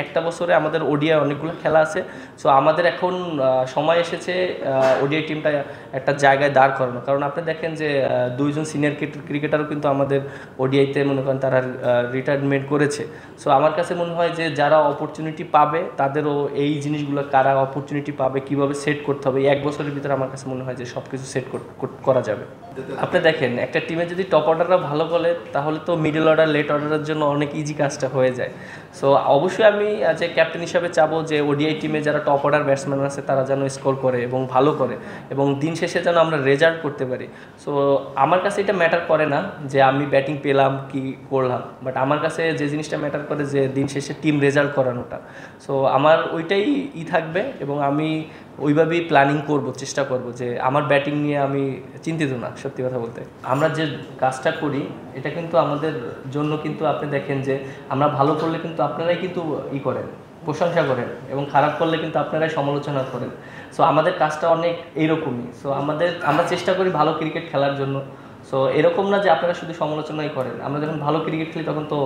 একটা বছরে আমাদের ওডিআই অনেকগুলো খেলা আছে। সো আমাদের এখন সময় এসেছে ওডিআই টিমটা একটা জায়গায় দাঁড় করানো। কারণ আপনি দেখেন যে দুইজন সিনিয়র ক্রিকেটারও কিন্তু আমাদের ওডিআইতে মনে করেন তারা রিটায়ারমেন্ট করেছে। সো আমার কাছে মনে হয় যে যারা অপরচুনিটি পাবে তাদেরও এই জিনিসগুলো, কারা অপরচুনিটি পাবে, কীভাবে সেট করতে হবে, এক বছরের ভিতরে আমার কাছে মনে হয় যে সব কিছু সেট করা যাবে। আপনি দেখেন একটা টিমে যদি টপ অর্ডাররা ভালো করে তাহলে তো মিডল অর্ডার, লেট অর্ডারের জন্য অনেক ইজি কাজটা হয়ে যায়। সো অবশ্যই আমি যে ক্যাপ্টেন হিসাবে চাবো যে ওডিআই টিমে যারা টপ অর্ডার ব্যাটসম্যান আছে তারা যেন স্কোর করে এবং ভালো করে, এবং দিন শেষে যেন আমরা রেজাল্ট করতে পারি। সো আমার কাছে এটা ম্যাটার করে না যে আমি ব্যাটিং পেলাম কি করলাম, বাট আমার কাছে যে জিনিসটা ম্যাটার করে যে দিন শেষে টিম রেজাল্ট করানোটা। সো আমার ওইটাই থাকবে এবং আমি ওইভাবেই প্ল্যানিং করব, চেষ্টা করব যে আমার ব্যাটিং নিয়ে আমি চিন্তিত না। সত্যি কথা বলতে আমরা যে কাজটা করি এটা কিন্তু আমাদের জন্য, কিন্তু আপনি দেখেন যে আমরা ভালো করলে কিন্তু আপনারাই কিন্তু করেন, প্রশংসা করেন, এবং খারাপ করলে কিন্তু আপনারাই সমালোচনা করেন। সো আমাদের কাজটা অনেক এইরকমই। সো আমরা চেষ্টা করি ভালো ক্রিকেট খেলার জন্য। সো এরকম না যে আপনারা শুধু সমালোচনাই করেন, আমরা যখন ভালো ক্রিকেট খেলি তখন তো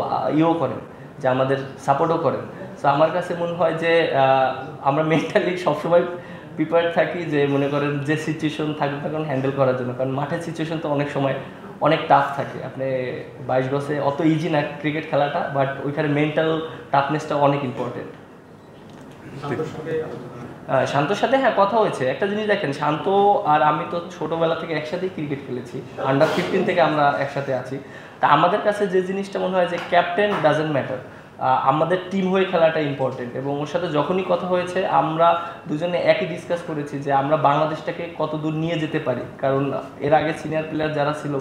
করেন, যে আমাদের সাপোর্টও করেন। সো আমার কাছে মনে হয় যে আমরা মেন্টালি সবসময় প্রিপেয়ার থাকি যে মনে করেন যে সিচুয়েশন থাকবে তখন হ্যান্ডেল করার জন্য। কারণ মাঠের সিচুয়েশন তো অনেক সময় অনেক টাফ থাকে। আপনি 22 গজে অত ইজি না ক্রিকেট খেলাটা, বাট ওইখানে মেন্টাল টাফনেসটা অনেক ইম্পর্টেন্ট। শান্তর সাথে হ্যাঁ কথা হয়েছে। একটা জিনিস দেখেন, শান্ত আর আমি তো ছোটোবেলা থেকে একসাথেই ক্রিকেট খেলেছি, আন্ডার 15 থেকে আমরা একসাথে আছি। তা আমাদের কাছে যে জিনিসটা মনে হয় যে ক্যাপ্টেন ডাজেন্ট ম্যাটার, আমাদের টিম হয়ে খেলাটা ইম্পর্টেন্ট। এবং ওর সাথে যখনই কথা হয়েছে আমরা দুজনে একই ডিসকাস করেছি যে আমরা বাংলাদেশটাকে কত দূর নিয়ে যেতে পারি। কারণ এর আগে সিনিয়র প্লেয়ার যারা ছিল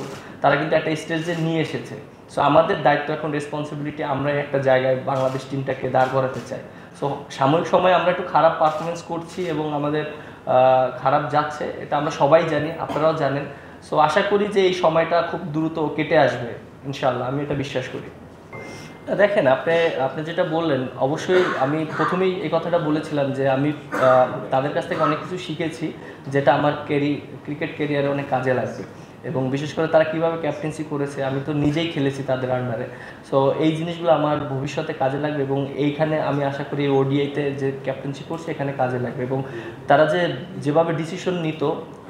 তারা কিন্তু একটা স্টেজে নিয়ে এসেছে। সো আমাদের দায়িত্ব এখন, রেসপন্সিবিলিটি, আমরা একটা জায়গায় বাংলাদেশ টিমটাকে দাঁড় করাতে চাই। সো সাময়িক সময় আমরা একটু খারাপ পারফরমেন্স করছি এবং আমাদের খারাপ যাচ্ছে, এটা আমরা সবাই জানি, আপনারাও জানেন। সো আশা করি যে এই সময়টা খুব দ্রুত কেটে আসবে ইনশাআল্লাহ, আমি এটা বিশ্বাস করি। দেখেন আপনি যেটা বললেন, অবশ্যই আমি প্রথমেই এই কথাটা বলেছিলাম যে আমি তাদের কাছ থেকে অনেক কিছু শিখেছি যেটা আমার ক্রিকেট ক্যারিয়ারে অনেক কাজে লাগবে। এবং বিশেষ করে তারা কীভাবে ক্যাপ্টেন্সি করেছে, আমি তো নিজেই খেলেছি তাদের আন্ডারে। সো এই জিনিসগুলো আমার ভবিষ্যতে কাজে লাগবে এবং এইখানে আমি আশা করি ওডিআইতে যে ক্যাপ্টেন্সি করছে এখানে কাজে লাগবে। এবং তারা যেভাবে ডিসিশন নিত,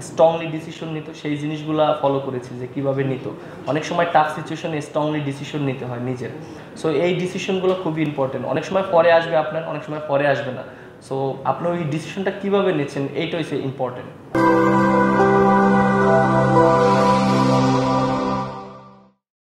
স্ট্রংলি ডিসিশন নিত, সেই জিনিসগুলো ফলো করেছি যে কীভাবে নিত। অনেক সময় টাফ সিচুয়েশনে স্ট্রংলি ডিসিশন নিতে হয় নিজের। সো এই ডিসিশনগুলো খুবই ইম্পর্টেন্ট। অনেক সময় পরে আসবে আপনার, অনেক সময় পরে আসবে না। সো আপনি ওই ডিসিশনটা কীভাবে নিচ্ছেন এইটা হচ্ছে ইম্পর্টেন্ট।